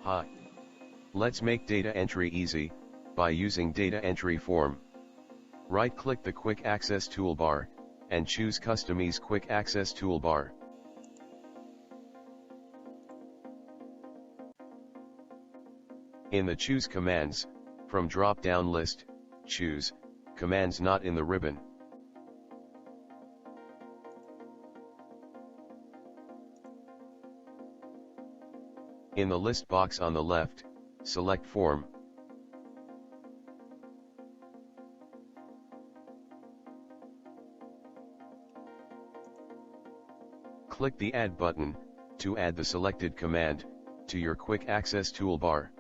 Hi. Let's make data entry easy, by using data entry form. Right-click the Quick Access toolbar, and choose Customize Quick Access toolbar. In the Choose Commands, from drop-down list, choose Commands Not in the ribbon. In the list box on the left, select Form. Click the Add button, to add the selected command, to your Quick Access toolbar.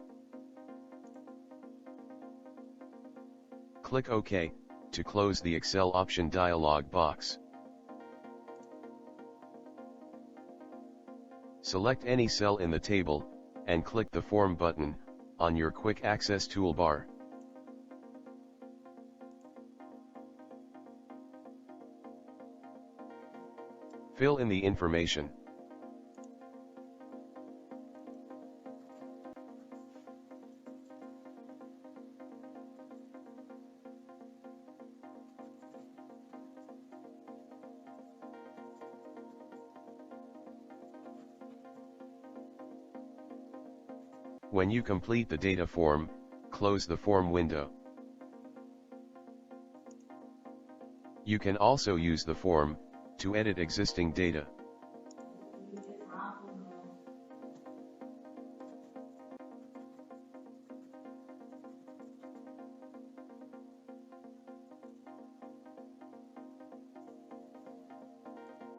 Click OK, to close the Excel option dialog box. Select any cell in the table, and click the Form button, on your Quick Access toolbar. Fill in the information. When you complete the data form, close the form window. You can also use the form to edit existing data.